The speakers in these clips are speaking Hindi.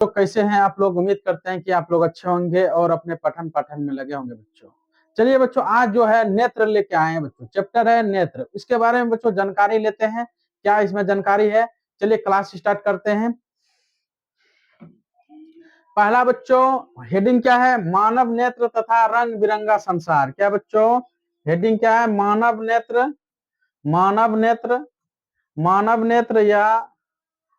तो कैसे हैं आप लोग। उम्मीद करते हैं कि आप लोग अच्छे होंगे और अपने पठन पाठन में लगे होंगे बच्चों। चलिए बच्चों, आज जो है नेत्र लेके आए हैं बच्चों। चैप्टर है नेत्र, इसके बारे में बच्चों जानकारी लेते हैं। क्या इसमें जानकारी है, चलिए क्लास स्टार्ट करते हैं। पहला बच्चों हेडिंग क्या है, मानव नेत्र तथा रंग बिरंगा संसार। क्या बच्चों हेडिंग क्या है, मानव नेत्र, मानव नेत्र, मानव नेत्र या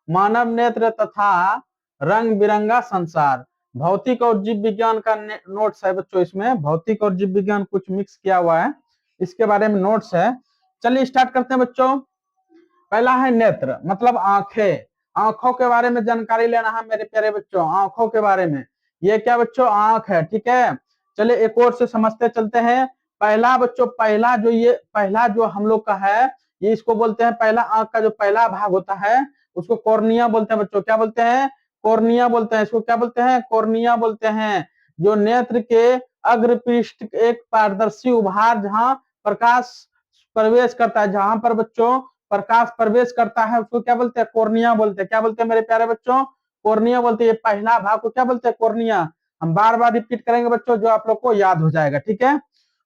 मानव नेत्र तथा रंग बिरंगा संसार। भौतिक और जीव विज्ञान का नोट्स है बच्चों, इसमें भौतिक और जीव विज्ञान कुछ मिक्स किया हुआ है, इसके बारे में नोट्स है। चलिए स्टार्ट करते हैं बच्चों। पहला है नेत्र, मतलब आंखें। आंखों के बारे में जानकारी लेना है मेरे प्यारे बच्चों, आंखों के बारे में। ये क्या बच्चों, आंख है, ठीक है। चलिए एक और से समझते चलते हैं। पहला बच्चों, पहला जो हम लोग का है, ये इसको बोलते हैं, पहला आंख का जो पहला भाग होता है उसको कॉर्निया बोलते हैं बच्चों। क्या बोलते हैं, कॉर्निया बोलते हैं। इसको क्या बोलते हैं, कॉर्निया बोलते हैं। जो नेत्र के अग्र पृष्ठ एक पारदर्शी उभार, जहां प्रकाश प्रवेश करता है, जहां पर बच्चों प्रकाश प्रवेश करता है, उसको क्या बोलते हैं, कॉर्निया बोलते हैं। क्या बोलते हैं मेरे प्यारे बच्चों, कॉर्निया बोलते हैं। ये पहला भाग को क्या बोलते हैं, कॉर्निया। हम बार बार रिपीट करेंगे बच्चों, जो आप लोग को याद हो जाएगा, ठीक है।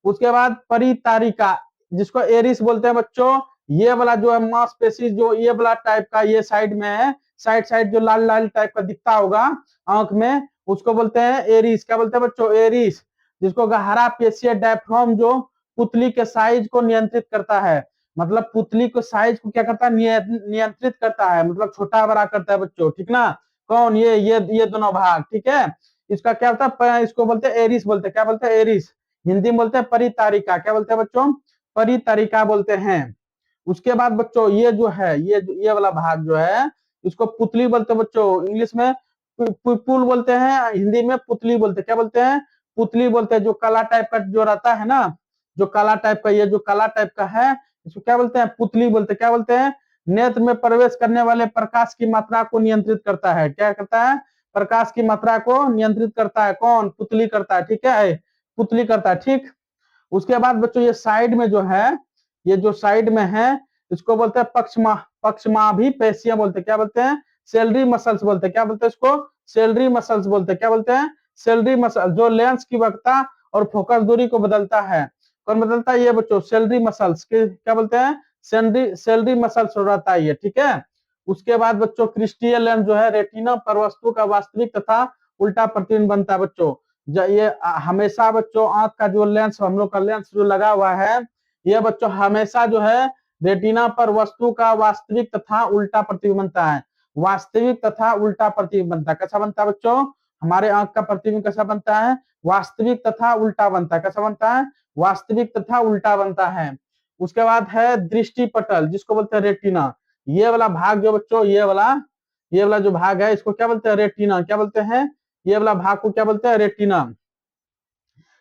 उसके बाद परितारिका, जिसको एरिस बोलते हैं बच्चों। ये वाला जो है मांसपेशी, जो ये वाला टाइप का ये साइड में है, साइड साइड जो लाल लाल टाइप का दिखता होगा आंख में, उसको बोलते हैं एरिस। क्या बोलते हैं बच्चों, एरिस। जिसको गहरा पेशीय डायफ्राम, जो पुतली के साइज को नियंत्रित करता है, मतलब पुतली को साइज को क्या करता है, नियंत्रित करता है, मतलब छोटा बड़ा करता है बच्चों, ठीक ना। कौन, ये दोनों भाग, ठीक है। इसका क्या होता है, इसको बोलते हैं एरिस बोलते हैं। क्या बोलते हैं, एरिस। हिंदी में बोलते हैं परितारिका। क्या बोलते हैं बच्चों, परितारिका बोलते हैं। उसके बाद बच्चों ये जो है, ये वाला भाग जो है, इसको पुतली बोलते हैं बच्चों। इंग्लिश में पुल बोलते हैं, हिंदी में पुतली बोलते हैं। क्या बोलते हैं, पुतली बोलते हैं। जो काला टाइप का जो रहता है ना, जो काला टाइप का, ये जो काला टाइप का है, इसको क्या बोलते हैं, पुतली बोलते हैं। क्या बोलते हैं, नेत्र में प्रवेश करने वाले प्रकाश की मात्रा को नियंत्रित करता है। क्या करता है, प्रकाश की मात्रा को नियंत्रित करता है। कौन, पुतली करता है, ठीक है, पुतली करता है, ठीक। उसके बाद बच्चों ये साइड में जो है, ये जो साइड में है, इसको बोलते हैं पक्षमाभी पेशियां बोलते हैं। क्या बोलते हैं, सेलरी मसल्स बोलते हैं। क्या बोलते हैं इसको, सेलरी मसल्स बोलते हैं। क्या बोलते हैं, सेलरी मसल, जो लेंस की वक्रता और फोकस दूरी को बदलता है। कौन बदलता है, ये बच्चों सेलरी मसल्स के क्या बोलते हैं, सेलरी मसल्स रहता है ये, ठीक है। उसके बाद बच्चों क्रिस्टियल लेंस जो है, रेटिना पर वस्तु का वास्तविक तथा उल्टा प्रतिबिंब बनता है बच्चों। ये हमेशा बच्चों आंख का जो लेंस, हम लोग का लेंस जो लगा हुआ है, ये बच्चों हमेशा जो है रेटिना पर वस्तु का वास्तविक तथा उल्टा प्रतिबिंब बनता है। वास्तविक तथा उल्टा प्रतिबिंब बनता है। कैसा बनता है बच्चों, हमारे आंख का प्रतिबिंब कैसा बनता है, वास्तविक तथा उल्टा बनता है। कैसा बनता है, वास्तविक तथा उल्टा बनता है। उसके बाद है दृष्टि पटल, जिसको बोलते हैं रेटिना। ये वाला भाग जो बच्चों, ये वाला जो भाग है, इसको क्या बोलते हैं, रेटिना। क्या बोलते हैं, ये वाला भाग को क्या बोलते हैं, रेटिना।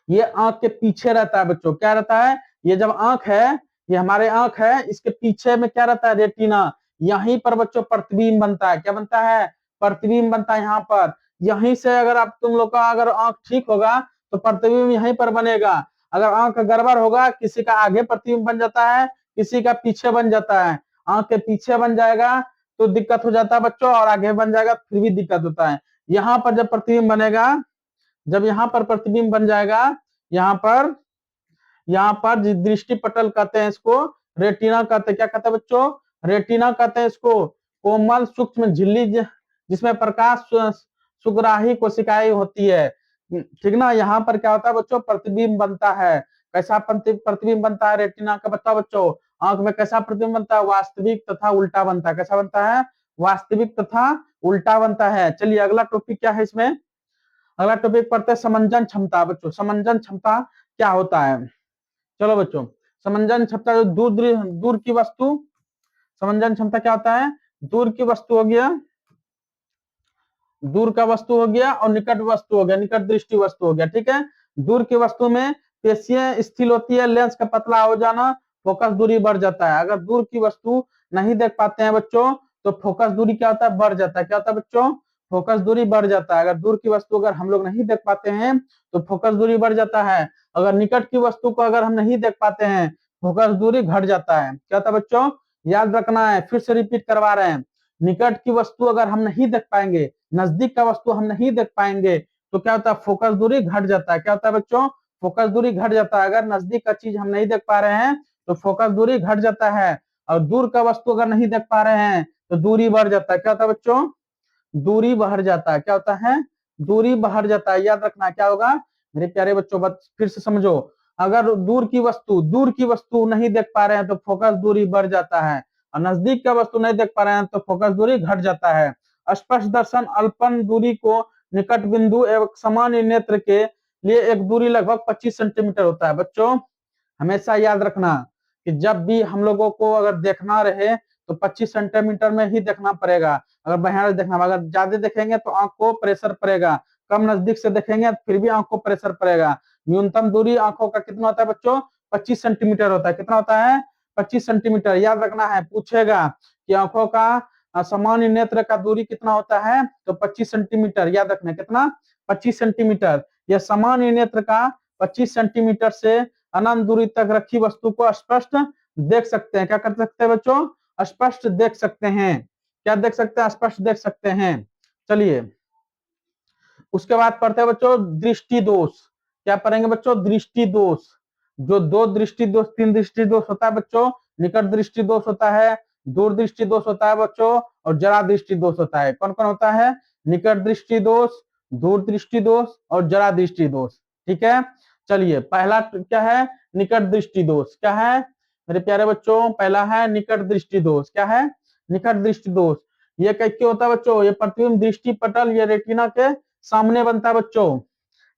ये आंख के पीछे रहता है बच्चों। क्या रहता है, ये जब आंख है, ये हमारे आंख है, इसके पीछे में क्या रहता है, रेटिना। यहीं पर बच्चों प्रतिबिंब बनता है। क्या बनता है, प्रतिबिंब बनता है यहाँ पर। यहीं से अगर आप तुम लोग का अगर आंख ठीक होगा तो प्रतिबिंब यहीं पर बनेगा। अगर आंख गड़बड़ होगा, किसी का आगे प्रतिबिंब बन जाता है, किसी का पीछे बन जाता है। आंख के पीछे बन जाएगा तो दिक्कत हो जाता है बच्चों, और आगे बन जाएगा फिर भी दिक्कत होता है। यहाँ पर जब प्रतिबिंब बनेगा, जब यहाँ पर प्रतिबिंब बन जाएगा, यहाँ पर दृष्टि पटल कहते हैं इसको, रेटिना कहते हैं। क्या कहते हैं बच्चों, रेटिना कहते हैं इसको। कोमल सूक्ष्म झिल्ली जिसमें प्रकाश सुग्राही कोशिकाएं होती है, ठीक ना। यहाँ पर क्या होता है बच्चों, प्रतिबिंब बनता है। कैसा प्रतिबिंब बनता है रेटिना का, बताओ बच्चों। आंख में कैसा प्रतिबिंब बनता है, वास्तविक तथा उल्टा बनता है। कैसा बनता है, वास्तविक तथा उल्टा बनता है। चलिए अगला टॉपिक क्या है इसमें, अगला टॉपिक पढ़ते हैं समंजन क्षमता बच्चों। समंजन क्षमता क्या होता है, चलो बच्चों। समंजन क्षमता जो दूर दूर की वस्तु, समंजन क्षमता क्या होता है, दूर की वस्तु हो गया, दूर का वस्तु हो गया, और निकट वस्तु हो गया, निकट दृष्टि वस्तु हो गया, ठीक है। दूर की वस्तु में पेशियां स्थिर होती है, लेंस का पतला हो जाना, फोकस दूरी बढ़ जाता है। अगर दूर की वस्तु नहीं देख पाते हैं बच्चों, तो फोकस दूरी क्या होता है, बढ़ जाता है। क्या होता है बच्चों, फोकस दूरी बढ़ जाता है। अगर दूर की वस्तु अगर हम लोग नहीं देख पाते हैं तो फोकस दूरी बढ़ जाता है। अगर निकट की वस्तु को अगर हम नहीं देख पाते हैं, फोकस दूरी घट जाता है। क्या होता है बच्चों, याद रखना है, फिर से रिपीट करवा रहे हैं। निकट की वस्तु अगर हम नहीं देख पाएंगे, नजदीक का वस्तु हम नहीं देख पाएंगे, तो क्या होता है, फोकस दूरी घट जाता है। क्या होता है बच्चों, फोकस दूरी घट जाता है। अगर नजदीक का चीज हम नहीं देख पा रहे हैं तो फोकस दूरी घट जाता है, और दूर का वस्तु अगर नहीं देख पा रहे हैं तो दूरी बढ़ जाता है। क्या होता है बच्चों, दूरी बढ़ जाता है। क्या होता है, दूरी बढ़ जाता है। याद रखना क्या होगा मेरे प्यारे बच्चों, फिर से समझो। अगर दूर की वस्तु नहीं देख पा रहे हैं तो फोकस दूरी बढ़ जाता है, और नजदीक का वस्तु नहीं देख पा रहे हैं तो फोकस दूरी घट जाता है। स्पष्ट दर्शन अल्पन दूरी को निकट बिंदु एवं सामान्य नेत्र के लिए एक दूरी लगभग 25 सेंटीमीटर होता है। बच्चों हमेशा याद रखना कि जब भी हम लोगों को अगर देखना रहे तो 25 सेंटीमीटर में ही देखना पड़ेगा। अगर बढ़िया से देखना, अगर ज्यादा देखेंगे तो आंख को प्रेशर पड़ेगा, कम नजदीक से देखेंगे फिर भी आंख को प्रेशर पड़ेगा। न्यूनतम दूरी आंखों का कितना होता है बच्चों, 25 सेंटीमीटर होता है। कितना होता है, 25 सेंटीमीटर। याद रखना है, पूछेगा कि आंखों का सामान्य नेत्र का दूरी कितना होता है, तो 25 सेंटीमीटर। याद रखना कितना, 25 सेंटीमीटर। यह सामान्य नेत्र का 25 सेंटीमीटर से अनंत दूरी तक रखी वस्तु को स्पष्ट देख सकते हैं। क्या कर सकते हैं बच्चों, स्पष्ट देख सकते हैं। क्या देख सकते हैं, स्पष्ट देख सकते हैं। चलिए उसके बाद पढ़ते हैं बच्चों दृष्टि दोष। क्या पढ़ेंगे बच्चों, दृष्टि दोष। जो दो दृष्टि दोष, तीन दृष्टि दोष होता है बच्चों, निकट दृष्टि दोष होता है, दूर दृष्टि दोष होता है बच्चों, और जरा दृष्टि दोष होता है। कौन कौन होता है, निकट दृष्टि दोष, दूर दृष्टि दोष और जरा दृष्टि दोष। ठीक है, चलिए पहला क्या है, निकट दृष्टि दोष। क्या है मेरे प्यारे बच्चों, पहला है निकट दृष्टि दोष। क्या है, निकट दृष्टि दोष। ये कैसे होता है बच्चों, ये प्रतिबिंब दृष्टि पटल ये रेटिना के सामने बनता है बच्चों।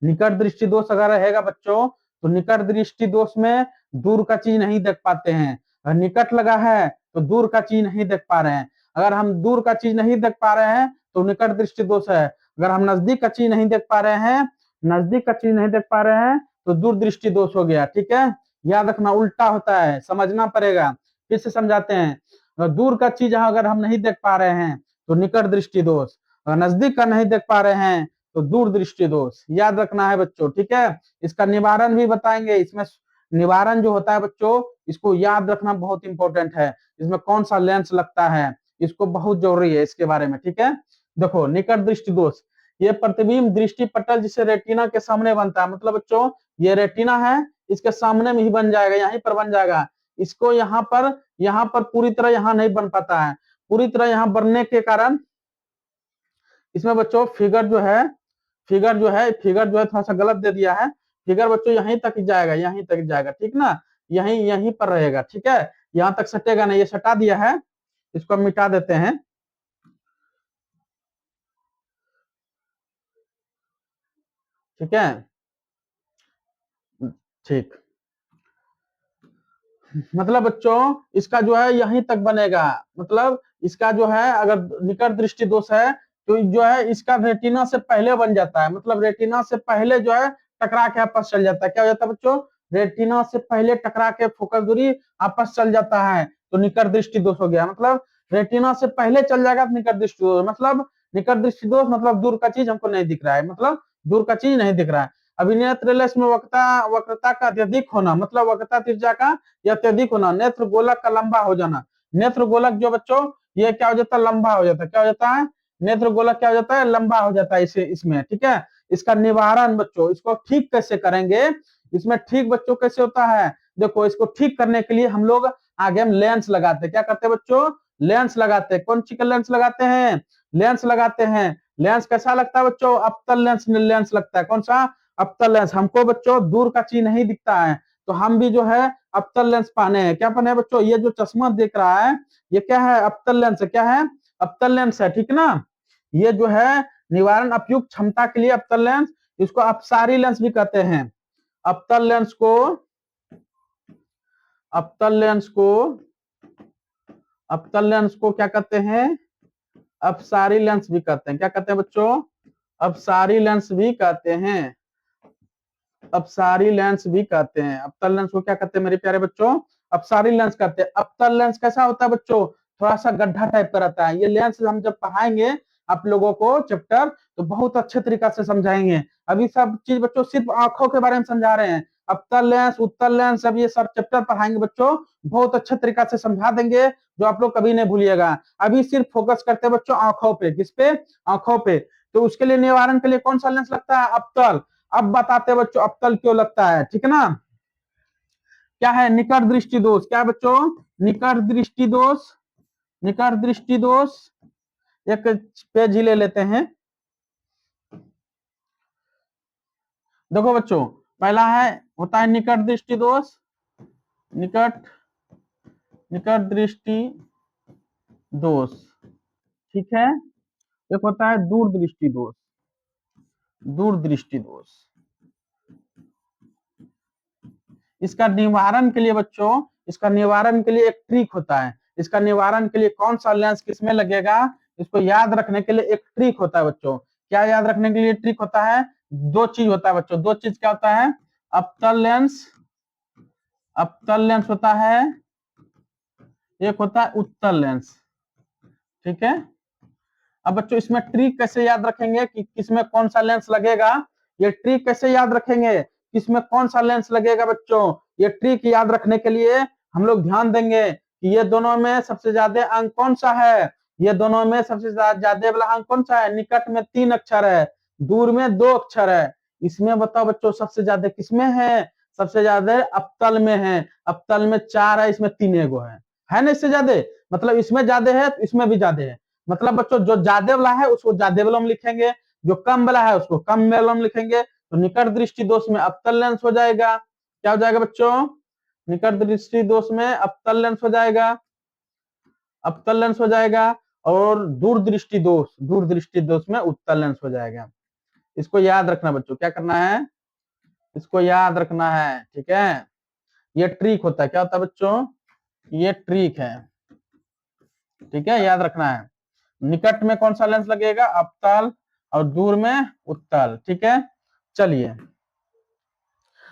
निकट दृष्टि दोष अगर रहेगा बच्चों तो निकट दृष्टि दोष में दूर का चीज नहीं देख पाते हैं। अगर निकट लगा है तो दूर का चीज नहीं देख पा रहे हैं। अगर हम दूर का चीज नहीं देख पा रहे हैं तो निकट दृष्टि दोष है। अगर हम नजदीक का चीज नहीं देख पा रहे हैं, नजदीक का चीज नहीं देख पा रहे हैं तो दूर दृष्टि दोष हो गया। ठीक है, याद रखना उल्टा होता है, समझना पड़ेगा। फिर से समझाते हैं, दूर का चीज अगर हम नहीं देख पा रहे हैं तो निकट दृष्टि दोष, अगर नजदीक का नहीं देख पा रहे हैं तो दूर दृष्टि दोष। याद रखना है बच्चों। ठीक है, इसका निवारण भी बताएंगे। इसमें निवारण जो होता है बच्चों, इसको याद रखना बहुत इंपॉर्टेंट है। इसमें कौन सा लेंस लगता है, इसको बहुत जरूरी है इसके बारे में। ठीक है, देखो निकट दृष्टि दोष, ये प्रतिबिंब दृष्टि पटल जिसे रेटिना के सामने बनता है। मतलब बच्चों ये रेटिना है, इसके सामने में ही बन जाएगा, यहीं पर बन जाएगा। इसको यहाँ पर पूरी तरह यहाँ नहीं बन पाता है। पूरी तरह यहाँ बनने के कारण इसमें बच्चों फिगर जो है थोड़ा सा गलत दे दिया है। फिगर बच्चों यहीं तक जाएगा, यहीं तक जाएगा। ठीक ना, यहीं यहीं पर रहेगा। ठीक है, यहाँ तक सटेगा नहीं, ये सटा दिया है, इसको हम मिटा देते हैं। ठीक है, ठीक। मतलब बच्चों इसका जो है यहीं तक बनेगा। मतलब इसका जो है अगर निकट दृष्टि दोष है तो जो है इसका रेटिना से पहले बन जाता है। मतलब रेटिना से पहले जो है टकरा के आपस चल जाता है। क्या हो जाता है बच्चों, रेटिना से पहले टकरा के फोकस दूरी आपस चल जाता है, तो निकट दृष्टि दोष हो गया। मतलब रेटिना से पहले चल जाएगा तो निकट दृष्टि दोष। मतलब निकट दृष्टि दोष मतलब दूर का चीज हमको नहीं दिख रहा है, मतलब दूर का चीज नहीं दिख रहा है। अभिनेत्र में वक्रता का अत्यधिक होना, मतलब वक्रता त्रिज्या का या अत्यधिक होना। नेत्र गोलक का लंबा हो जाना, नेत्र गोलक जो बच्चों ये क्या हो जाता है, लंबा हो जाता है। क्या हो जाता है, नेत्र गोलक क्या हो जाता है, लंबा हो जाता है इसे इसमें। ठीक है, इसका निवारण बच्चों, इसको ठीक कैसे करेंगे, इसमें ठीक बच्चों कैसे होता है, देखो इसको ठीक करने के लिए हम लोग आगे हम लेंस लगाते हैं। क्या करते हैं बच्चों, लेंस लगाते हैं। कौन सी का लेंस लगाते हैं, लेंस लगाते हैं। लेंस कैसा लगता है बच्चों, अवतल लेंस लगता है। कौन सा, अवतल लेंस। हमको बच्चों दूर का चीज नहीं दिखता है तो हम भी जो है अवतल लेंस पहने हैं। क्या पहने हैं बच्चों, ये जो चश्मा दिख रहा है ये क्या है, अवतल लेंस है। क्या है, अवतल लेंस है। ठीक ना, ये जो है निवारण उपयुक्त क्षमता के लिए अवतल लेंस, इसको अपसारी लेंस भी कहते हैं। अवतल लेंस को अवतल लेंस को अवतल लेंस को क्या कहते हैं, अपसारी लेंस भी कहते हैं। क्या कहते हैं बच्चों, अपसारी लेंस भी कहते हैं। अपसारी लेंस भी कहते हैं। अवतल लेंस को क्या कहते हैं मेरे प्यारे बच्चों, अपसारी लेंस कहते हैं। अवतल लेंस कैसा होता है बच्चों, थोड़ा सा गड्ढा टाइप का रहता है। ये लेंस हम जब पढ़ाएंगे आप लोगों को चैप्टर तो बहुत अच्छे तरीका से समझाएंगे। अभी सब चीज बच्चों सिर्फ आंखों के बारे में समझा रहे हैं, अवतल लेंस, उत्तल लेंस, सब ये सब चैप्टर पढ़ाएंगे बच्चों, बहुत अच्छे तरीका से समझा देंगे, जो आप लोग कभी नहीं भूलिएगा। अभी सिर्फ फोकस करते हैं बच्चों आंखों पे, किस पे? आंखों पे। तो उसके लिए निवारण के लिए कौन सा लेंस लगता है? अवतल। अब बताते हैं बच्चों अवतल क्यों लगता है, ठीक है ना। क्या है? निकट दृष्टि दोष। क्या बच्चों? निकट दृष्टि दोष। निकट दृष्टि दोष, एक पेज ही ले लेते हैं। देखो बच्चों, पहला है होता है निकट दृष्टि दोष, निकट निकट दृष्टि दोष, ठीक है। एक होता है दूर दृष्टि दोष, दूर दृष्टि दोष। इसका निवारण के लिए बच्चों, इसका निवारण के लिए एक ट्रिक होता है। इसका निवारण के लिए कौन सा लेंस किसमें लगेगा, इसको याद रखने के लिए एक ट्रिक होता है बच्चों। क्या याद रखने के लिए ट्रिक होता है? दो चीज होता है बच्चों, दो चीज क्या होता है? अवतल लेंस, अवतल लेंस होता है, एक होता है उत्तल लेंस, ठीक है। अब बच्चों इसमें ट्रिक कैसे याद रखेंगे कि किसमें कौन सा लेंस लगेगा, ये ट्रिक कैसे याद रखेंगे किसमें कौन सा लेंस लगेगा बच्चों, ये ट्रिक याद रखने के लिए हम लोग ध्यान देंगे कि ये दोनों में सबसे ज्यादा अंक कौन सा है, ये दोनों में सबसे ज्यादा वाला अंक कौन सा है? निकट में 3 अक्षर है, दूर में 2 अक्षर है। इसमें बताओ बच्चों सबसे ज्यादा किसमें है? सबसे ज्यादा अवतल में है। अवतल में 4 है, इसमें 3 एगो है ना इससे ज्यादा, मतलब इसमें ज्यादा है तो इसमें भी ज्यादा है। मतलब बच्चों जो ज्यादा वाला है उसको ज्यादा वाला में लिखेंगे, जो कम वाला है उसको कम वाला में लिखेंगे। तो निकट दृष्टि दोष में अवतल लेंस हो जाएगा। क्या हो जाएगा बच्चों? निकट दृष्टि दोष में अवतल लेंस हो जाएगा, अवतल लेंस हो जाएगा। और दूर दृष्टि दोष, दूर दृष्टि दोष में उत्तल लेंस हो जाएगा। इसको याद रखना बच्चों, क्या करना है? इसको याद रखना है, ठीक है। ये ट्रिक होता है, क्या होता है बच्चों? ये ट्रिक है, ठीक है, याद रखना है। निकट में कौन सा लेंस लगेगा? अवतल, और दूर में उत्तल, ठीक है। चलिए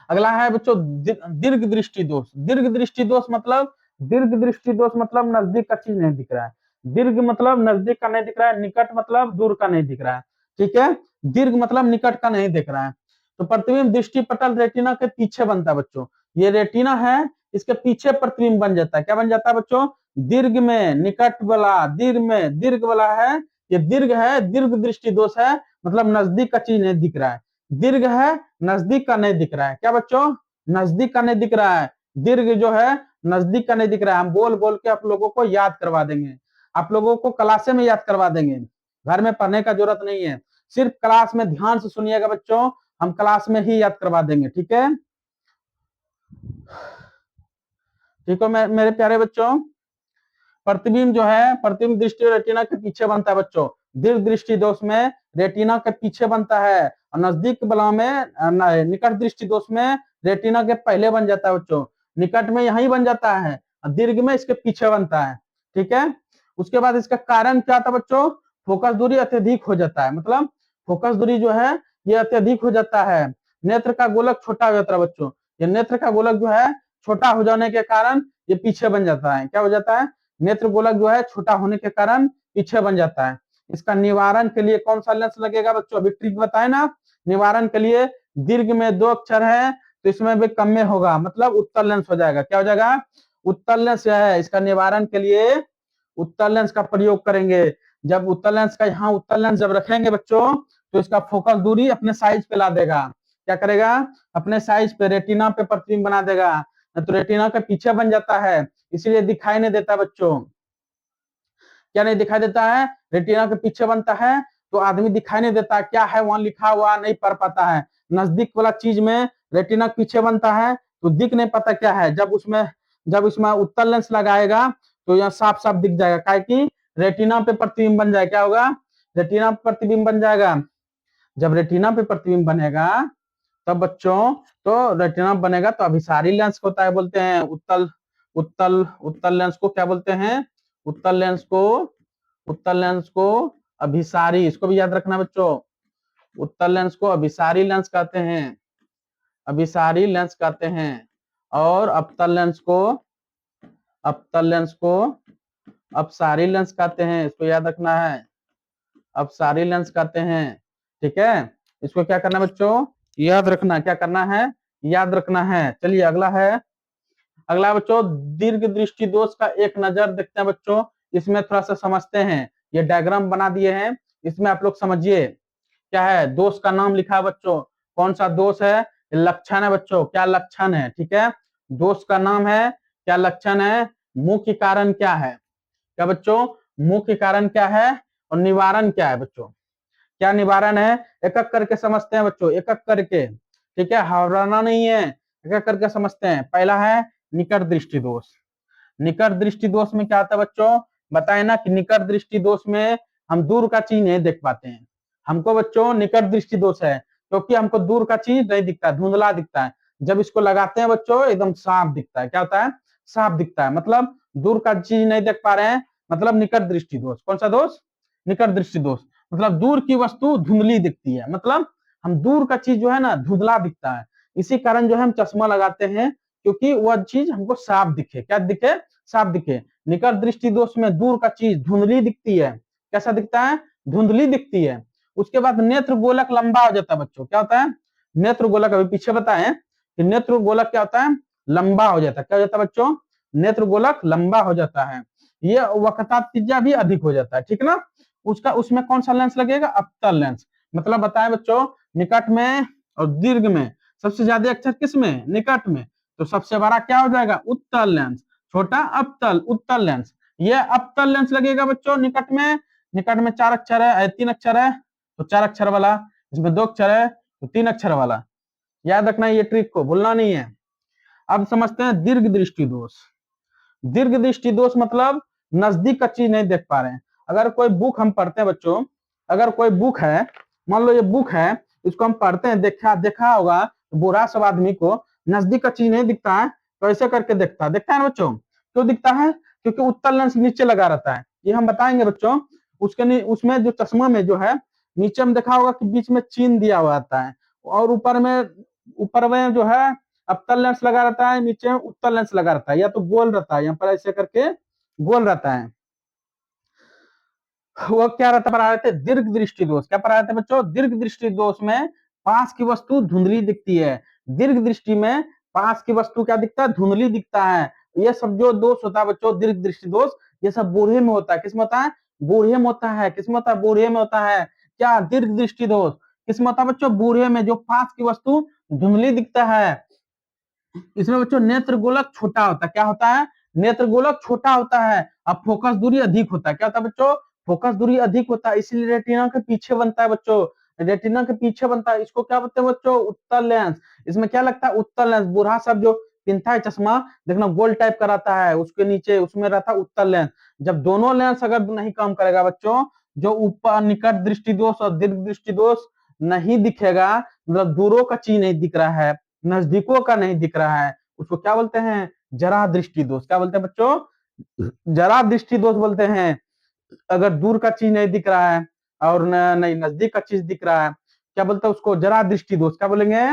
अगला है बच्चों दीर्घ दृष्टि दोष। दीर्घ दृष्टि दोष मतलब, दीर्घ दृष्टि दोष मतलब नजदीक का चीज नहीं दिख रहा है। दीर्घ मतलब नजदीक का नहीं दिख रहा है, निकट मतलब दूर का नहीं दिख रहा है, ठीक है। दीर्घ मतलब निकट का नहीं दिख रहा है। तो प्रतिबिंब दृष्टि पटल रेटिना के पीछे बनता है बच्चों। ये रेटिना है, इसके पीछे प्रतिबिंब बन जाता है। क्या बन जाता है बच्चों? दीर्घ में निकट वाला, दीर्घ में दीर्घ वाला है, ये दीर्घ है, दीर्घ दृष्टि दोष है, मतलब नजदीक का चीज नहीं दिख रहा है। दीर्घ है, नजदीक का नहीं दिख रहा है। क्या बच्चों? नजदीक का नहीं दिख रहा है। दीर्घ जो है नजदीक का नहीं दिख रहा है। हम बोल बोल के आप लोगों को याद करवा देंगे, आप लोगों को क्लासे में याद करवा देंगे, घर में पढ़ने का जरूरत नहीं है। सिर्फ क्लास में ध्यान से सुनिएगा बच्चों, हम क्लास में ही याद करवा देंगे, ठीक है। ठीक है मेरे प्यारे बच्चों, प्रतिबिंब जो है, प्रतिबिंब दृष्टि रेटिना के पीछे बनता है बच्चों। दीर्घ दृष्टि दोष में रेटिना के पीछे बनता है, और नजदीक वाला में, निकट दृष्टि दोष में रेटिना के पहले बन जाता है बच्चों। निकट में यही बन जाता है, और दीर्घ में इसके पीछे बनता है, ठीक है। उसके बाद इसका कारण क्या था बच्चों? फोकस दूरी अत्यधिक हो जाता है, मतलब फोकस दूरी जो है ये अत्यधिक हो जाता है। नेत्र का गोलक छोटा हो जाता है बच्चों। ये नेत्र का गोलक जो है छोटा हो जाने के कारण ये पीछे बन जाता है। क्या हो जाता है? नेत्र गोलक जो है छोटा होने के कारण पीछे बन जाता है। इसका निवारण के लिए कौन सा लेंस लगेगा बच्चों? अभी ट्रिक बताए ना, निवारण के लिए दीर्घ में 2 अक्षर है तो इसमें भी कम में होगा, मतलब उत्तल लेंस हो जाएगा। क्या हो जाएगा? उत्तल लेंस है। इसका निवारण के लिए उत्तल लेंस का प्रयोग करेंगे। जब उत्तल लेंस का यहाँ उत्तल लेंस जब रखेंगे बच्चों, तो इसका फोकस दूरी अपने साइज पे ला देगा। क्या करेगा? अपने साइज पे, रेटिना पे प्रतिबिंब बना देगा। तो रेटिना के पीछे बन जाता है, इसलिए दिखाई नहीं देता बच्चों। क्या नहीं दिखाई देता है? रेटिना के पीछे बनता है तो आदमी दिखाई नहीं देता, क्या है वहां लिखा हुआ नहीं पढ़ पाता है। नजदीक वाला चीज में रेटिना के पीछे बनता है तो दिख नहीं पाता क्या है। जब उसमें उत्तल लेंस लगाएगा तो यह साफ साफ दिख जाएगा, क्या कि रेटिना पे प्रतिबिंब बन जाएगा। क्या होगा? रेटिना पे प्रतिबिंब बन जाएगा। जब रेटिना पे प्रतिबिंब बनेगा तब बच्चों, तो रेटिना बनेगा तो अभिसारी लेंस होता है, बोलते हैं उत्तल, उत्तल उत्तल लेंस को क्या बोलते हैं? उत्तल लेंस को, उत्तल लेंस को अभिसारी, इसको भी याद रखना बच्चों। उत्तल लेंस को अभिसारी लेंस कहते हैं, अभिसारी लेंस कहते हैं। और अवतल लेंस को, अवतल लेंस को अपसारी लेंस कहते हैं। इसको याद रखना है, अपसारी लेंस कहते हैं, ठीक है। इसको क्या करना बच्चों? याद रखना, क्या करना है? याद रखना है। चलिए अगला है, अगला बच्चों दीर्घ दृष्टि दोष का एक नजर देखते हैं बच्चों। इसमें थोड़ा सा समझते हैं, ये डायग्राम बना दिए हैं, इसमें आप लोग समझिए क्या है। दोष का नाम लिखा है बच्चों, कौन सा दोष है, लक्षण है बच्चों, क्या लक्षण है, ठीक है। दोष का नाम है, क्या लक्षण है, मुख्य कारण क्या है, क्या बच्चों मुख्य कारण क्या है, और निवारण क्या है बच्चों, क्या निवारण है। एक एक करके समझते हैं बच्चों, एक एक करके, ठीक है, हवराना नहीं है, एक एक करके समझते हैं। पहला है निकट दृष्टि दोष। निकट दृष्टि दोष में क्या आता है बच्चों, बताए ना कि निकट दृष्टि दोष में हम दूर का चीज नहीं देख पाते हैं। हमको बच्चों निकट दृष्टि दोष है क्योंकि हमको दूर का चीज नहीं दिखता है, धुंधला दिखता है। जब इसको लगाते हैं बच्चों एकदम साफ दिखता है, क्या होता है, साफ दिखता है, मतलब दूर का चीज नहीं देख पा रहे हैं, मतलब निकट दृष्टि दोष। कौन सा दोष, निकट दृष्टि दोष, मतलब दूर की वस्तु धुंधली दिखती है, मतलब हम दूर का चीज जो है ना धुंधला दिखता है। इसी कारण जो है हम चश्मा लगाते हैं, क्योंकि वह चीज हमको साफ दिखे, क्या दिखे, साफ दिखे। निकट दृष्टि दोष में दूर का चीज धुंधली दिखती है, कैसा दिखता है, धुंधली दिखती है। उसके बाद नेत्र गोलक लंबा हो जाता है बच्चों, क्या होता है, नेत्र गोलक, अभी पीछे बताएं कि नेत्र गोलक क्या होता है, लंबा हो जाता है, क्या हो जाता है बच्चों, नेत्र गोलक लंबा हो जाता है। ये वक्रतात्रिज्या भी अधिक हो जाता है, ठीक ना। उसका उसमें कौन सा लेंस लगेगा, अवतल लेंस। मतलब बताएं बच्चों, निकट में और दीर्घ में सबसे ज्यादा अक्षर किस में, निकट में, तो सबसे बड़ा क्या हो जाएगा, उत्तल लेंस, छोटा अवतल, उत्तल लेंस। ये अवतल लेंस लगेगा बच्चों निकट में। निकट में 4 अक्षर है, 3 अक्षर है तो 4 अक्षर वाला, इसमें 2 अक्षर है तो 3 अक्षर वाला। याद रखना ये ट्रिक को भूलना नहीं है। अब समझते हैं दीर्घ दृष्टि दोष। दीर्घ दृष्टि दोष मतलब नजदीक का चीज नहीं देख पा रहे हैं। अगर कोई बुक हम पढ़ते हैं बच्चों, अगर कोई बुक है, मान लो ये बुक है, इसको हम पढ़ते हैं, देखा देखा होगा बूढ़ा सब आदमी को नजदीक का चीज नहीं दिखता है तो ऐसे करके देखता है ना बच्चों। क्यों दिखता है, क्योंकि उत्तल लेंस नीचे लगा रहता है, ये हम बताएंगे बच्चों। उसमें जो चश्मा में जो है नीचे में देखा होगा कि बीच में चीन दिया हुआ आता है, और ऊपर में जो है अवतल लेंस लगा रहता है, नीचे उत्तल लेंस लगा रहता है, या तो गोल रहता है, यहाँ पर ऐसे करके गोल रहता है। वो क्या रहता पढ़ा रहे थे, दीर्घ दृष्टि दोष। क्या पढ़ा रहे थे बच्चों, दीर्घ दृष्टि दोष में पास की वस्तु धुंधली दिखती है। दीर्घ दृष्टि में पास की वस्तु क्या दिखता है, धुंधली दिखता है। ये सब जो दोष होता है बच्चों, दीर्घ दृष्टि दोष, ये सब बूढ़े में होता है। किसमें होता है, बूढ़े में होता है। किसमें होता है, बूढ़े में होता है। क्या दीर्घ दृष्टि दोष किसमें होता है बच्चों, बूढ़े में, जो पास की वस्तु धुंधली दिखता है। इसमें बच्चों नेत्र गोलक छोटा होता है, क्या होता है, नेत्र गोलक छोटा होता है। अब फोकस दूरी अधिक होता है, क्या होता है बच्चों, फोकस दूरी अधिक होता है, इसलिए रेटिना के पीछे बनता है बच्चों, रेटिना के पीछे बनता है। इसको क्या बोलते हैं बच्चों, उत्तल लेंस। इसमें क्या लगता है, उत्तल लेंस। बूढ़ा सब जो पिनता है चश्मा, देखना गोल टाइप का रहता है, उसके नीचे उसमें रहता है उत्तल लेंस। जब दोनों लेंस अगर नहीं काम करेगा बच्चों, जो ऊपर निकट दृष्टि दोष और दीर्घ दृष्टि दोष नहीं दिखेगा, मतलब दूरों का चीज नहीं दिख रहा है, नजदीकों का नहीं दिख रहा है, उसको क्या बोलते हैं, जरा दृष्टि दोष। क्या बोलते हैं बच्चों, जरा दृष्टि दोष बोलते हैं। अगर दूर का चीज नहीं दिख रहा है और नहीं नजदीक का चीज दिख रहा है, क्या बोलते हैं उसको, जरा दृष्टि दोष। क्या बोलेंगे,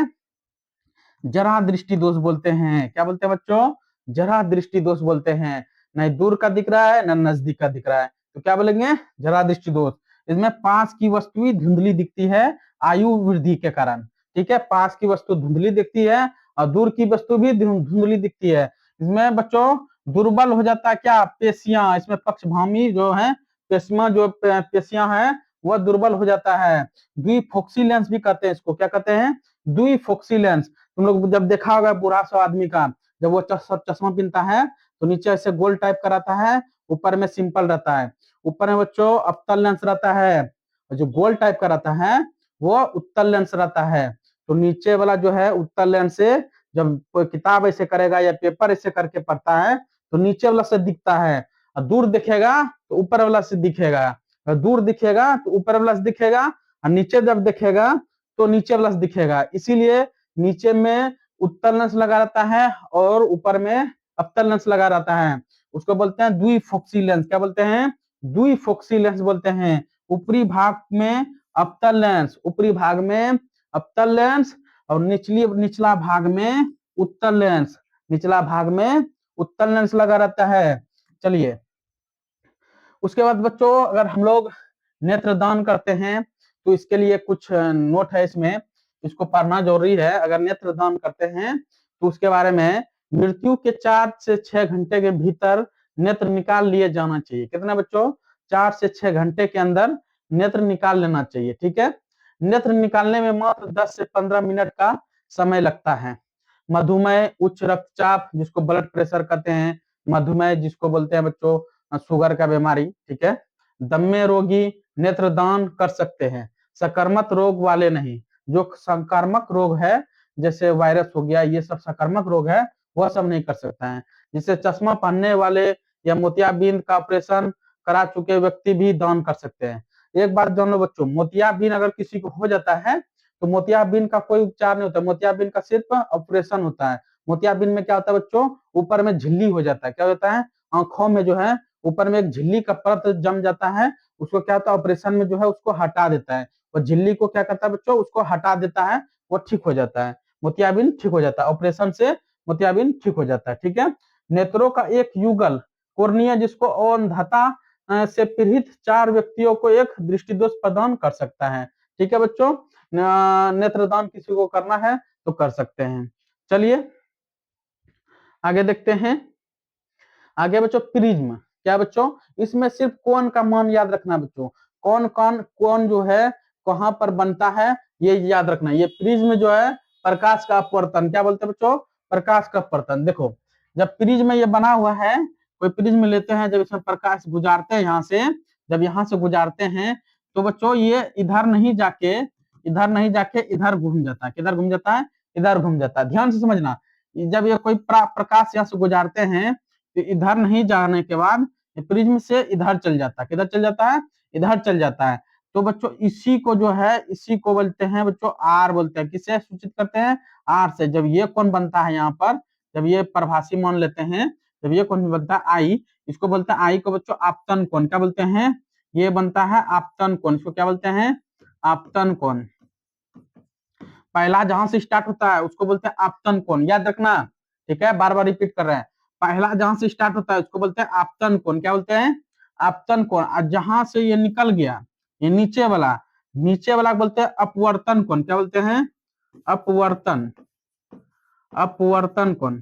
जरा दृष्टि दोष बोलते हैं। क्या बोलते हैं बच्चों, जरा दृष्टि दोष बोलते हैं। नहीं दूर का दिख रहा है, ना नजदीक का दिख रहा है, तो क्या बोलेंगे, जरा दृष्टि दोष। इसमें पास की वस्तु धुंधली दिखती है आयु वृद्धि के कारण, ठीक है। पास की वस्तु धुंधली दिखती है और दूर की वस्तु भी धुंधली दिखती है। इसमें बच्चों दुर्बल हो जाता है क्या, पेशियां, इसमें पक्षभामी जो है पेशियां, जो पेशियां है वह दुर्बल हो जाता है। द्विफोक्सी लेंस भी कहते हैं इसको, क्या कहते हैं, द्विफोक्सी लेंस। तुम लोग जब देखा होगा बूढ़ा सा आदमी का, जब वो चश्मा पहनता है तो नीचे ऐसे गोल टाइप का रहता है, ऊपर में सिंपल रहता है। ऊपर में बच्चों अवतल लेंस रहता है, और जो गोल टाइप का रहता है वो उत्तल लेंस रहता है। तो नीचे वाला जो है उत्तल लेंस से जब कोई किताब ऐसे करेगा या पेपर ऐसे करके पढ़ता है तो नीचे वाला से दिखता है, और दूर दिखेगा तो ऊपर वाला से दिखेगा, और दूर दिखेगा तो ऊपर वाला से दिखेगा, और नीचे जब दिखेगा तो नीचे वाला से दिखेगा। इसीलिए नीचे में उत्तल लेंस लगा रहता है और ऊपर में अवतल लेंस लगा रहता है। उसको बोलते हैं द्विफोक्सी लेंस। क्या बोलते हैं, द्विफोक्सी लेंस बोलते हैं। ऊपरी भाग में अवतल लेंस, ऊपरी भाग में अवतल लेंस, और निचला भाग में उत्तल लेंस, निचला भाग में उत्तल लेंस लगा रहता है। चलिए उसके बाद बच्चों अगर हम लोग नेत्रदान करते हैं तो इसके लिए कुछ नोट है इसमें, इसको पढ़ना जरूरी है। अगर नेत्र दान करते हैं तो उसके बारे में, मृत्यु के 4 से 6 घंटे के भीतर नेत्र निकाल लिए जाना चाहिए। कितना बच्चों? 4 से 6 घंटे के अंदर नेत्र निकाल लेना चाहिए। ठीक है, नेत्र निकालने में मात्र 10 से 15 मिनट का समय लगता है। मधुमेह, उच्च रक्तचाप जिसको ब्लड प्रेशर कहते हैं, मधुमेह जिसको बोलते हैं बच्चों शुगर का बीमारी, ठीक है, दम्य रोगी नेत्रदान कर सकते हैं, संक्रमक रोग वाले नहीं। जो संक्रामक रोग है जैसे वायरस हो गया, ये सब संक्रामक रोग है, वह सब नहीं कर सकता है। जिससे चश्मा पहनने वाले या मोतियाबिंद का ऑपरेशन करा चुके व्यक्ति भी दान कर सकते हैं। एक बात जान लो बच्चों, मोतियाबिंद अगर किसी को हो जाता है तो मोतियाबिंद का कोई उपचार नहीं होता, मोतियाबिंद का सिर्फ ऑपरेशन होता है। मोतियाबिंद में क्या होता है बच्चों? ऊपर में झिल्ली हो जाता है। क्या होता है? आंखों में जो है ऊपर में एक झिल्ली का परत जम जाता है, उसको क्या होता है ऑपरेशन में जो है उसको हटा देता है। और झिल्ली को क्या करता है बच्चों? उसको हटा देता है, वो ठीक हो जाता है, मोतियाबिंद ठीक हो जाता है, ऑपरेशन से मोतियाबिंद ठीक हो जाता है। ठीक है, नेत्रों का एक युगल कोर्निया जिसको अंधता से पीड़ित 4 व्यक्तियों को एक दृष्टिदोष प्रदान कर सकता है। ठीक है बच्चों, नेत्रदान किसी को करना है तो कर सकते हैं। चलिए आगे देखते हैं। आगे बच्चों प्रिज्म क्या बच्चों? इसमें सिर्फ कोण का मान याद रखना बच्चों, कौन जो है कहां पर बनता है ये याद रखना। ये प्रिज्म जो है प्रकाश का अपवर्तन, क्या बोलते हैं बच्चों? प्रकाश का अपवर्तन। देखो जब प्रिज्म ये बना हुआ है, कोई प्रिज्म लेते हैं, जब इसमें प्रकाश गुजारते हैं यहाँ से, जब यहाँ से गुजारते हैं तो बच्चों ये इधर नहीं जाके इधर घूम जाता है। किधर घूम जाता है? इधर घूम जाता है। ध्यान से समझना, जब ये कोई प्रकाश यहाँ से गुजारते हैं तो इधर नहीं जाने के बाद प्रिज्म से इधर चल जाता है। किधर चल जाता है? इधर चल जाता है। तो बच्चों इसी को जो है, इसी को बोलते हैं बच्चों आर बोलते हैं। किससे सूचित करते हैं? आर से। जब ये कोण बनता है यहाँ पर, जब ये प्रभासी मान लेते हैं, जब ये कोण बनता है आई, इसको बोलते हैं आई को बच्चों आपतन कोण। क्या बोलते हैं? ये बनता है आपतन कोण। इसको क्या बोलते हैं? आपतन कोण। पहला जहां से स्टार्ट होता है उसको बोलते हैं आपतन कोण, याद रखना। ठीक है, बार बार रिपीट कर रहे हैं। पहला जहां से स्टार्ट होता है उसको बोलते हैं आपतन कोण। क्या बोलते हैं? आपतन कोण। और जहां से ये निकल गया, ये नीचे वाला बोलते हैं अपवर्तन कोण। क्या बोलते हैं? अपवर्तन कोण।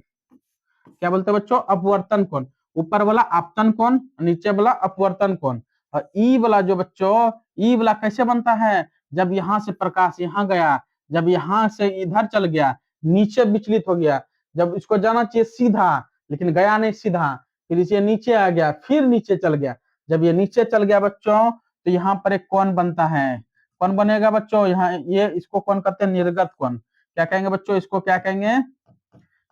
क्या बोलते हैं बच्चों? अपवर्तन कोण। ऊपर वाला आपतन कोण, नीचे वाला अपवर्तन कोण। और ई वाला जो बच्चों, ई वाला कैसे बनता है? जब यहाँ से प्रकाश यहाँ गया, जब यहाँ से इधर चल गया, नीचे विचलित हो गया, जब इसको जाना चाहिए सीधा लेकिन गया नहीं सीधा, फिर इसे नीचे आ गया, फिर नीचे चल गया। जब ये नीचे चल गया बच्चों तो यहाँ पर एक कोण बनता है। कौन बनेगा बच्चों? यहाँ ये इसको कौन कहते हैं? निर्गत कोण। क्या कहेंगे बच्चों? इसको क्या कहेंगे?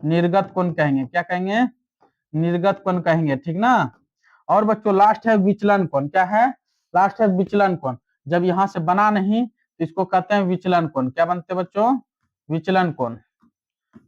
निर्गत कोण कहेंगे। क्या कहेंगे? निर्गत कोण कहेंगे। ठीक ना। और बच्चों लास्ट है विचलन कोण। क्या है? लास्ट है विचलन कोण। जब यहाँ से बना नहीं तो इसको कहते हैं विचलन कोण। क्या बनते हैं बच्चों? विचलन कोण।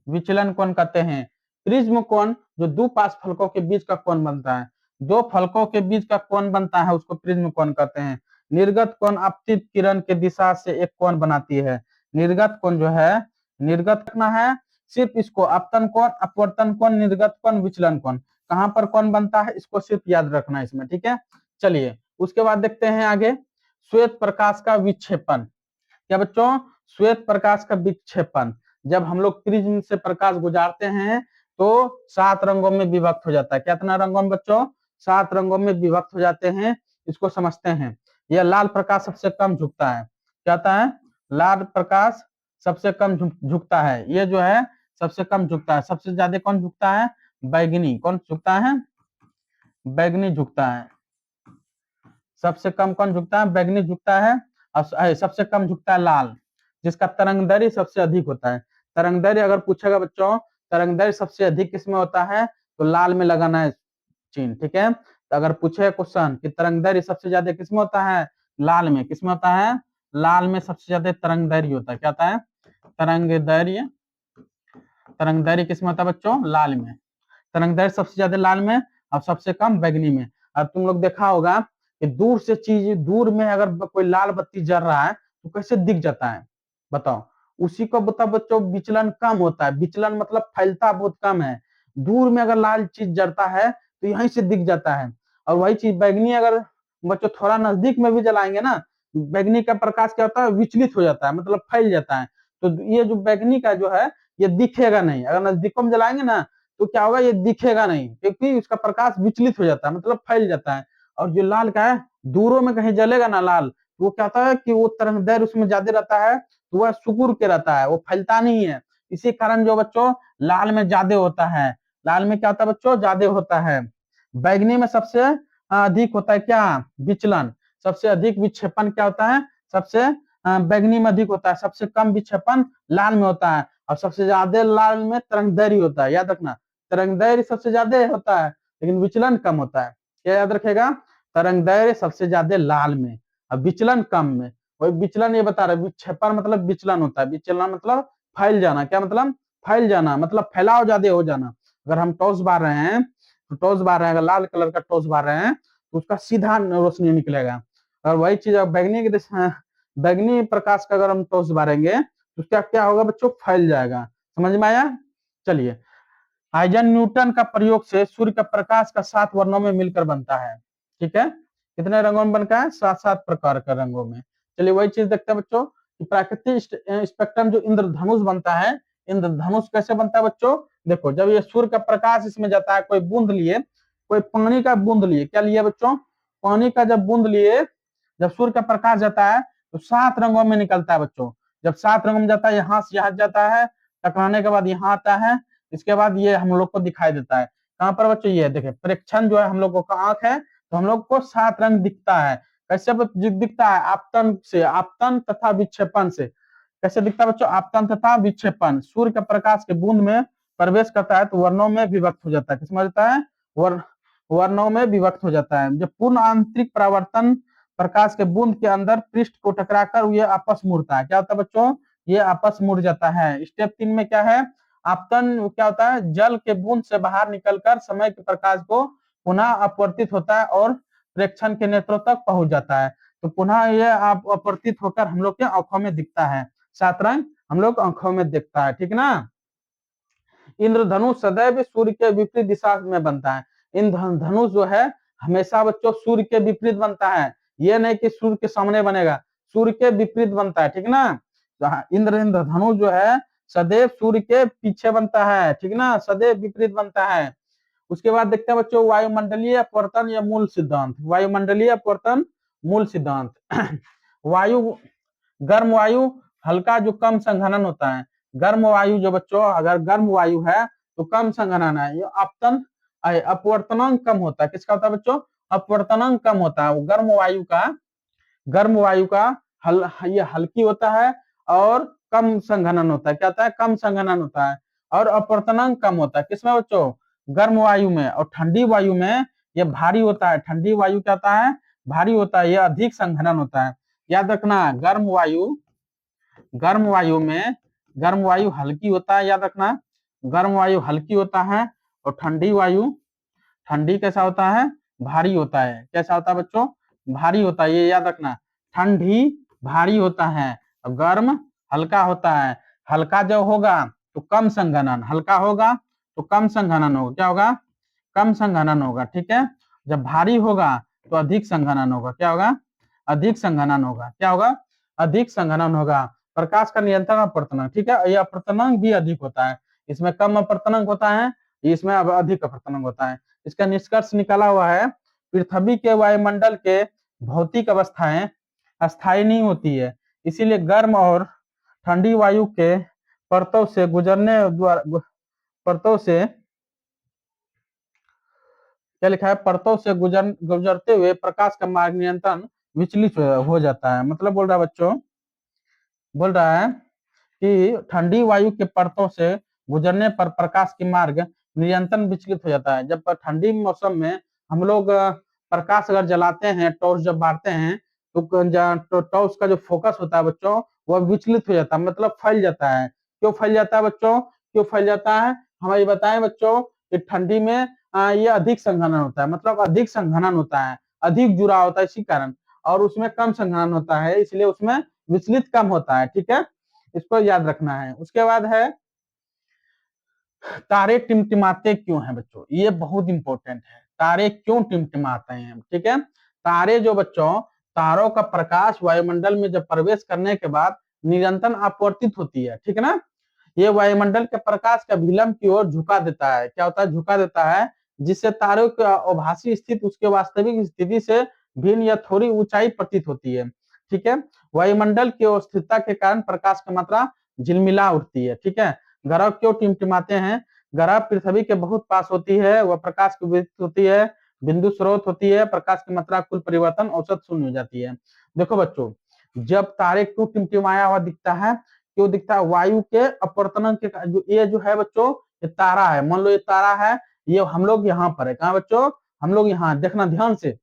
विचलन कोण कहते हैं। प्रिज्म कोण जो दो पास फलकों के बीच का कोण बनता है, दो फलकों के बीच का कोण बनता है उसको प्रिज्म कोण कहते हैं। निर्गत कोण आपतित किरण के दिशा से एक कोण बनाती है। निर्गत कोण जो है, निर्गत करना है सिर्फ इसको, आपतन कोण, अपवर्तन कोण, निर्गत कोण, विचलन कोण। कहां पर कोण बनता है इसको सिर्फ याद रखना है इसमें। ठीक है, चलिए उसके बाद देखते हैं आगे। श्वेत प्रकाश का विक्षेपण। क्या बच्चों? श्वेत प्रकाश का विक्षेपण। जब हम लोग प्रिज्म से प्रकाश गुजारते हैं तो 7 रंगों में विभक्त हो जाता है। कितना रंगों में बच्चों? 7 रंगों में विभक्त हो जाते हैं। इसको समझते हैं। यह लाल प्रकाश सबसे कम झुकता है। क्या होता है? लाल प्रकाश सबसे कम झुकता है। ये जो है सबसे कम झुकता है। सबसे ज्यादा कौन झुकता है? बैगनी। कौन झुकता है? बैगनी झुकता है। सबसे कम कौन झुकता है? बैगनी झुकता है। और सबसे कम झुकता है लाल, जिसका तरंगदैर्घ्य सबसे अधिक होता है। तरंगदैर्घ्य अगर पूछेगा बच्चों, तरंगदैर्घ्य सबसे अधिक किसमें होता है तो लाल में लगाना है चिन्ह। ठीक है, तो अगर पूछे क्वेश्चन कि तरंगदैर्घ्य सबसे ज्यादा किसमें होता है? लाल में। किसमें होता है? लाल में सबसे ज्यादा तरंगदैर्घ्य होता है। क्या होता है? तरंगदैर्घ्य। तरंगदैर्घ्य किसमें होता है बच्चों? लाल में। तरंगदैर्घ्य सबसे ज्यादा लाल में और सबसे कम बैगनी में। अब तुम लोग देखा होगा कि दूर से चीज, दूर में अगर कोई लाल बत्ती जल रहा है तो कैसे दिख जाता है बताओ? उसी को बता बच्चों विचलन कम होता है। विचलन मतलब फैलता बहुत कम है। दूर में अगर लाल चीज जलता है तो यहीं से दिख जाता है। और वही चीज बैगनी अगर बच्चों थोड़ा नजदीक में भी जलाएंगे ना, बैगनी का प्रकाश क्या होता है? विचलित हो जाता है, मतलब फैल जाता है। तो ये जो बैगनी का जो है ये दिखेगा नहीं, अगर नजदीकों में जलाएंगे ना तो क्या होगा, ये दिखेगा नहीं, क्योंकि उसका प्रकाश विचलित हो जाता है, मतलब फैल जाता है। और जो लाल का है, दूरों में कहीं जलेगा ना लाल, तो वो क्या होता है कि वो तरंग दैर्घ्य उसमें ज्यादा रहता है, तो वह सुकुड़ के रहता है, वो फैलता नहीं है। इसी कारण जो बच्चों लाल में ज्यादा होता है, लाल में क्या होता है बच्चों, ज्यादा होता है। बैगनी में सबसे अधिक होता है क्या, विचलन, सबसे अधिक विक्षेपण क्या होता है, सबसे बैगनी में अधिक होता है, सबसे कम विक्षेपण लाल में होता है, और सबसे ज्यादा लाल में तरंग दैर्घ्य होता है। याद रखना, तरंग दैर्घ्य सबसे ज्यादा होता है लेकिन विचलन कम होता है। क्या याद रखेगा, तरंग दैर्घ्य सबसे ज्यादा लाल में और विचलन कम में। वही विचलन ये बता रहा है, विक्षेपण मतलब विचलन होता है, विचलन मतलब फैल जाना। क्या मतलब, फैल जाना मतलब फैलाव ज्यादा हो जाना। अगर हम टॉर्च बार रहे हैं तो टॉर्च बार रहे हैं, अगर लाल कलर का टॉर्च बार रहे हैं तो उसका सीधा रोशनी निकलेगा। और वही चीज बैगनी के बैगनी प्रकाश का अगर हम टॉर्च बारेंगे तो उसका क्या होगा बच्चों, फैल जाएगा। समझ में आया। चलिए, आइजन न्यूटन का प्रयोग से सूर्य का प्रकाश का 7 वर्णों में मिलकर बनता है। ठीक है, कितने रंगों में बनता है, 7 प्रकार के रंगों में। चलिए वही चीज देखते हैं बच्चों कि प्राकृतिक स्पेक्ट्रम जो इंद्रधनुष बनता है, इंद्रधनुष कैसे बनता है बच्चों। देखो, जब ये सूर्य का प्रकाश इसमें जाता है, कोई बूंद लिए, कोई पानी का बूंद लिए, क्या लिए बच्चों, पानी का जब बूंद लिए, जब सूर्य का प्रकाश जाता है तो 7 रंगों में निकलता है बच्चों। जब 7 रंगों में जाता है, यहाँ से यहाँ जाता है, टकराने के बाद यहाँ आता है, इसके बाद ये हम लोग को दिखाई देता है। कहाँ पर बच्चों, ये देखे प्रेक्षण जो है हम लोग को आंख है, तो हम लोग को 7 रंग दिखता है। कैसे दिखता है, आपतन से, आपतन तथा विक्षेपण से। कैसे दिखता है बच्चों, आपतन तथा विक्षेपण। सूर्य का प्रकाश के बूंद में प्रवेश करता है तो वर्णों में विभक्त हो जाता है। किसमें जाता है, वर्णों में विभक्त हो जाता है। जब पूर्ण आंतरिक परावर्तन प्रकाश के बूंद के अंदर पृष्ठ को टकराकर ये आपस मुड़ता है। क्या होता है बच्चों, ये आपस मुड़ जाता है। स्टेप 3 में क्या है, आपतन क्या होता है, जल के बूंद से बाहर निकलकर समय के प्रकाश को पुनः अपवर्तित होता है और प्रेक्षण के नेत्रों तक पहुंच जाता है। तो पुनः ये अपवर्तित होकर हम लोग के आंखों में दिखता है। 7 रंग हम लोग आंखों में दिखता है, ठीक ना। इंद्रधनुष सदैव सूर्य के विपरीत दिशा में बनता है। इंद्रधनुष जो है हमेशा बच्चों सूर्य के विपरीत बनता है, ये नहीं कि सूर्य के सामने बनेगा, सूर्य के विपरीत बनता है, ठीक ना। इंद्रधनुष जो है सदैव सूर्य के पीछे बनता है, ठीक ना, सदैव विपरीत बनता है। उसके बाद देखते हैं बच्चों वायुमंडलीय अपवर्तन या मूल सिद्धांत। वायुमंडलीय अपवर्तन मूल सिद्धांत वायु, गर्म वायु हल्का जो कम संघनन होता है। गर्म वायु जो बच्चों, अगर गर्म वायु है तो कम संघनन है, ये आपतन अपवर्तनांक कम होता है। किसका होता है बच्चों, अपवर्तनांक कम होता है। वो गर्म वायु का ये हल्की होता है और कम संघनन होता है। क्या होता है, कम संघनन होता है और अपवर्तनांक कम होता है। किसमें बच्चों, गर्म वायु में। और ठंडी वायु में ये भारी होता है। ठंडी वायु क्या होता है, भारी होता है, ये अधिक संघनन होता है। याद रखना, गर्म वायु में, गर्म वायु हल्की होता है, याद रखना, गर्म वायु हल्की होता है। और ठंडी वायु, ठंडी कैसा होता है, भारी होता है। कैसा होता है बच्चों, भारी होता है, ये याद रखना। ठंडी भारी होता है और गर्म हल्का होता है। हल्का जब होगा तो कम संघनन, हल्का होगा तो कम संघनन होगा। क्या होगा, कम संघनन होगा, ठीक है। जब भारी होगा तो अधिक संघनन होगा। क्या होगा, अधिक संघनन होगा। क्या होगा, अधिक संघनन होगा। प्रकाश का नियंत्रण अपवर्तनांक, ठीक है, यह अपवर्तनांक भी अधिक होता है। इसमें कम अपवर्तनांक होता है, इसमें अब अधिक अपवर्तनांक होता है। इसका निष्कर्ष निकाला हुआ है, पृथ्वी के वायुमंडल के भौतिक अवस्थाएं अस्थायी नहीं होती है, इसीलिए गर्म और ठंडी वायु के परतों से परतों से क्या लिखा है, परतों से गुजरते हुए प्रकाश का मार्ग नियंत्रण विचलित हो जाता है। मतलब बोल रहा है बच्चों, बोल रहा है कि ठंडी वायु के परतों से गुजरने पर प्रकाश की मार्ग नियंत्रण विचलित हो जाता है। जब ठंडी मौसम में हम लोग प्रकाश अगर जलाते हैं, टॉर्च जब बारते हैं तो टॉर्च का जो फोकस होता है बच्चों वह विचलित हो जाता है, मतलब फैल जाता है। क्यों फैल जाता है बच्चों, क्यों फैल जाता है, हमें ये बताएं बच्चों कि ठंडी में ये अधिक संघनन होता है, मतलब अधिक संघनन होता है, अधिक जुड़ा होता है इसी कारण। और उसमें कम संघनन होता है, इसलिए उसमें विचलित कम होता है, ठीक है, इसको याद रखना है। उसके बाद है तारे टिमटिमाते क्यों हैं बच्चों, ये बहुत इंपॉर्टेंट है। तारे क्यों टिमटिमाते हैं, ठीक है। तारे जो बच्चों, तारों का प्रकाश वायुमंडल में जब प्रवेश करने के बाद निरंतर अपवर्तित होती है, ठीक है ना। ये वायुमंडल के प्रकाश का विलंब की ओर झुका देता है, क्या होता है, झुका देता है, जिससे तारों की आभासी स्थिति उसके वास्तविक स्थिति से भिन्न या थोड़ी ऊंचाई प्रतीत होती है, ठीक है। वायुमंडल की अस्थिरता के कारण प्रकाश की मात्रा झिलमिला उठती है, ठीक है। ग्रह क्यों टिमटिमाते हैं, ग्रह पृथ्वी के बहुत पास होती है, वह प्रकाश की विद्युत होती है, बिंदु स्रोत होती है, प्रकाश की मात्रा कुल परिवर्तन औसत शून्य हो जाती है। देखो बच्चों, जब तारे क्यों टिमटिमाया हुआ दिखता है, क्यों दिखता है, वायु के अपवर्तन के जो ये जो है बच्चों, ये तारा है, मान लो ये तारा है, ये हम लोग यहाँ पर है, कहाँ बच्चों, हम लोग यहाँ, देखना ध्यान से।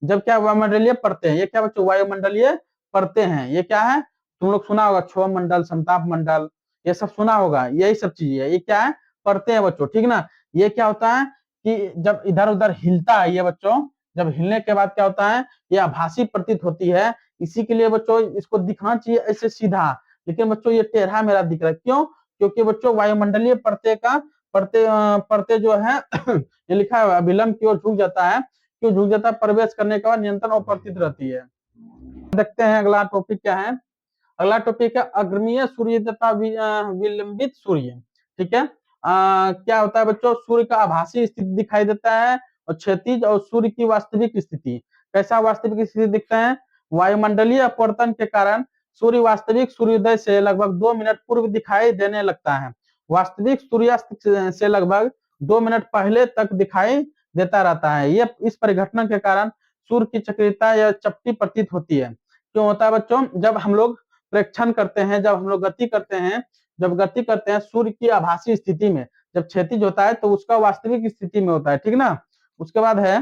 जब क्या वायुमंडलीय परतें हैं, ये क्या बच्चों, वायुमंडलीय परतें हैं, ये क्या है, तुम लोग सुना होगा क्षोभ मंडल, संताप मंडल, ये सब सुना होगा, यही सब चीजें है, ये क्या है, परतें हैं बच्चों, ठीक ना। ये क्या होता है कि जब इधर उधर हिलता है ये बच्चों, जब हिलने के बाद क्या होता है, ये आभासी प्रतीत होती है, इसी के लिए बच्चों इसको दिखना चाहिए ऐसे सीधा, लेकिन बच्चों ये टेढ़ा मेरा दिख रहा है, क्यों, क्योंकि बच्चों वायुमंडलीय परते जो है ये लिखा है विलंब की ओर झुक जाता है, क्यों झुक जाता है, प्रवेश करने के बाद नियंत्रण अपवर्तित रहती है। देखते हैं अगला टॉपिक क्या है। अगला टॉपिक है अग्रमीय सूर्य तथा विलंबित सूर्य, ठीक है। क्या होता है बच्चों, सूर्य का आभासी स्थिति दिखाई देता है और क्षैतिज और सूर्य की वास्तविक स्थिति, कैसा वास्तविक स्थिति दिखता है, वायुमंडलीय अपवर्तन के कारण सूर्य वास्तविक सूर्योदय से लगभग 2 मिनट पूर्व दिखाई देने लगता है, वास्तविक सूर्यास्त से लगभग 2 मिनट पहले तक दिखाई देता रहता है। ये इस परिघटना के कारण सूर्य की चक्रीयता या चपटी प्रतीत होती है। क्यों होता है बच्चों, जब हम लोग प्रेक्षण करते हैं, जब हम लोग गति करते हैं, जब गति करते हैं सूर्य की आभासी स्थिति में, जब क्षैतिज होता है तो उसका वास्तविक स्थिति में होता है, ठीक ना। उसके बाद है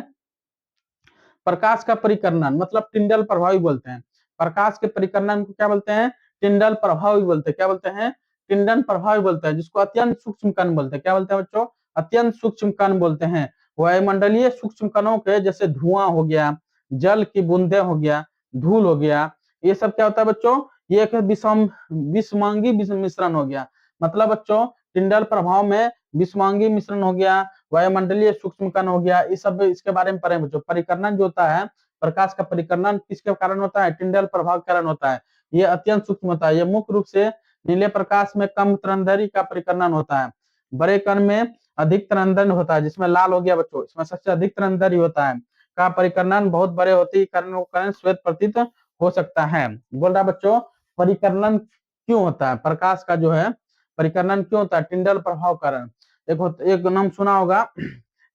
प्रकाश का परिकर्णन, मतलब टिंडल प्रभाव बोलते हैं, प्रकाश के परिकर्णन को क्या बोलते हैं, टिंडल प्रभाव बोलते हैं, क्या बोलते हैं, टिंडल प्रभाव बोलते हैं, जिसको अत्यंत सूक्ष्म कण बोलते हैं, क्या बोलते हैं बच्चों, अत्यंत सूक्ष्म कण बोलते हैं। वायुमंडलीय सूक्ष्म कणों के जैसे धुआं हो गया, जल की बूंदे हो गया, धूल हो गया, ये सब क्या होता है बच्चों, ये एक विषमांगी मिश्रण हो गया, मतलब बच्चों टिंडल प्रभाव में विषमांगी मिश्रण हो गया, वायुमंडलीय सूक्ष्म कण हो गया, ये सब इसके बारे में पढ़े बच्चों। परिकर्णन जो होता है, प्रकाश का परिकर्णन किसके कारण होता है, टिंडल प्रभाव के कारण होता है, ये अत्यंत सूक्ष्म होता है, ये मुख्य रूप से नीले प्रकाश में कम तरंगदैर्घ्य का परिकर्णन होता है, बड़े कण में अधिक तरंगदैर्घ्य होता है, जिसमें लाल हो गया बच्चों, इसमें सबसे अधिक तरंगदैर्घ्य होता है, का परिकर्णन बहुत बड़े होते ही कारण श्वेत प्रतीत हो सकता है। बोल रहा बच्चों परिकर्णन क्यों होता है, प्रकाश का जो है परिकर्णन क्यों होता है, टिंडल प्रभाव कारण। एक नाम सुना होगा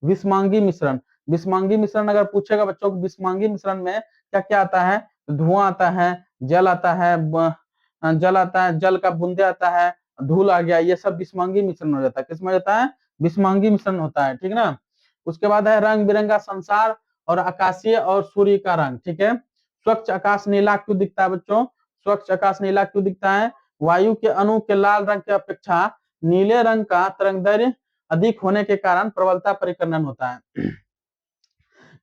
विषमांगी मिश्रण, विषमांगी मिश्रण अगर पूछेगा बच्चों को, विषमांगी मिश्रण में क्या क्या आता है, धुआं आता है, जल आता है, जल आता है, जल का बूंदे आता है, धूल आ गया, ये सब विषमांगी मिश्रण हो जाता है, किसमें जाता है, विषमांगी मिश्रण होता है, ठीक ना। उसके बाद है रंग बिरंगा संसार और आकाशीय और सूर्य का रंग, ठीक है। स्वच्छ आकाश नीला क्यों दिखता है बच्चों, स्वच्छ आकाश नीला क्यों दिखता है, वायु के अणु के लाल रंग की अपेक्षा नीले रंग का तरंगदैर्घ्य अधिक होने के कारण प्रबलता परिकर्णन होता है।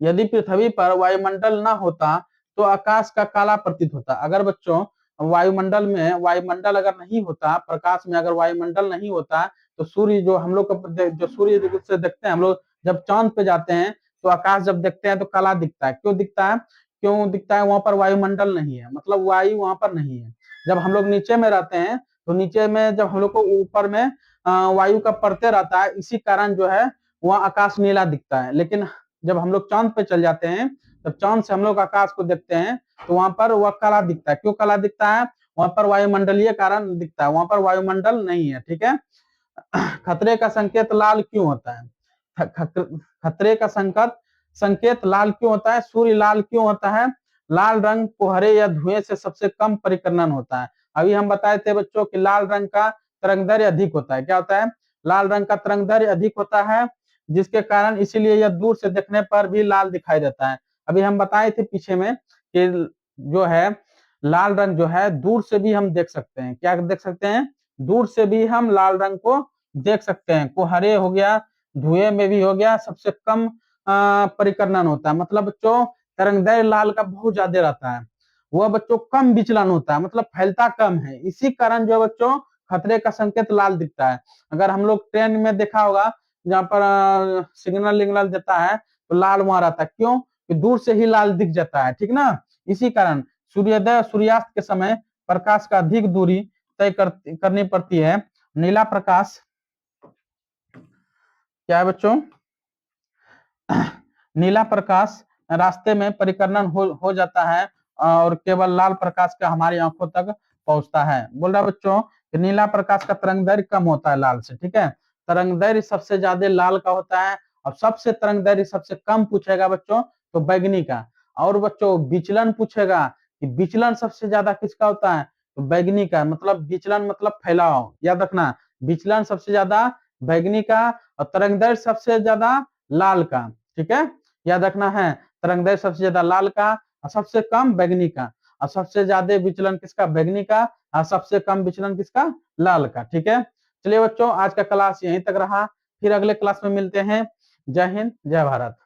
यदि पृथ्वी पर वायुमंडल न होता तो आकाश का काला प्रतीत होता। अगर बच्चों वायुमंडल अगर नहीं होता, प्रकाश में अगर वायुमंडल नहीं होता तो सूर्य जो हम लोग जो सूर्य से देखते हैं हम लोग, जब चांद पे जाते हैं तो आकाश जब देखते हैं तो काला दिखता है, क्यों दिखता है, क्यों दिखता है, वहां पर वायुमंडल नहीं है, मतलब वायु वहां पर नहीं है। जब हम लोग नीचे में रहते हैं तो नीचे में जब हम लोग को ऊपर में वायु का परते रहता है, इसी कारण जो है वहाँ आकाश नीला दिखता है। लेकिन जब हम लोग चांद पे चल जाते हैं, तब चांद से हम लोग आकाश को देखते हैं तो वहां पर वह काला दिखता है, क्यों काला दिखता है, वहां पर वायुमंडलीय कारण दिखता है, वहां पर वायुमंडल नहीं है, ठीक है। खतरे का संकेत लाल क्यों होता है, खतरे का संकेत लाल क्यों होता है, सूर्य लाल क्यों होता है, लाल रंग कोहरे या धुएं से सबसे कम परिकर्णन होता है। अभी हम बताए थे बच्चों कि लाल रंग का तरंगदैर्घ्य अधिक होता है, क्या होता है, लाल रंग का तरंगदैर्घ्य अधिक होता है, जिसके कारण इसीलिए यह दूर से देखने पर भी लाल दिखाई देता है। अभी हम बताए थे पीछे में कि जो है लाल रंग जो है दूर से भी हम देख सकते हैं, क्या देख सकते हैं, दूर से भी हम लाल रंग को देख सकते हैं, कोहरे हो गया, धुएं में भी हो गया, सबसे कम परिकर्णन होता है, मतलब बच्चों तरंगदैर्घ्य लाल का बहुत ज्यादा रहता है, वह बच्चों कम विचलन होता है, मतलब फैलता कम है, इसी कारण जो बच्चों खतरे का संकेत लाल दिखता है। अगर हम लोग ट्रेन में देखा होगा जहाँ पर सिग्नल विग्नल देता है तो लाल वहां रहता है, क्यों, कि दूर से ही लाल दिख जाता है, ठीक ना। इसी कारण सूर्योदय सूर्यास्त के समय प्रकाश का अधिक दूरी तय करनी पड़ती है। नीला प्रकाश क्या है बच्चों, नीला प्रकाश रास्ते में परिकर्णन हो जाता है और केवल लाल प्रकाश का हमारी आंखों तक पहुंचता है। बोल रहा बच्चों कि नीला प्रकाश का तरंग दैर्घ्य कम होता है लाल से, ठीक है। तरंग दैर्घ्य सबसे ज्यादा लाल का होता है और सबसे तरंग दैर्घ्य सबसे कम पूछेगा बच्चों तो बैगनी का। और बच्चों विचलन पूछेगा कि विचलन सबसे ज्यादा किसका होता है तो बैगनी का, मतलब विचलन मतलब फैलाव, याद रखना विचलन सबसे ज्यादा बैगनी का और तरंग दैर्घ्य सबसे ज्यादा लाल का, ठीक है। याद रखना है तरंग दैर्घ्य सबसे ज्यादा लाल का और सबसे कम बैगनी का, और सबसे ज्यादा विचलन किसका बैगनी का और सबसे कम विचलन किसका लाल का, ठीक है। चलिए बच्चों आज का क्लास यहीं तक रहा, फिर अगले क्लास में मिलते हैं। जय हिंद जय भारत।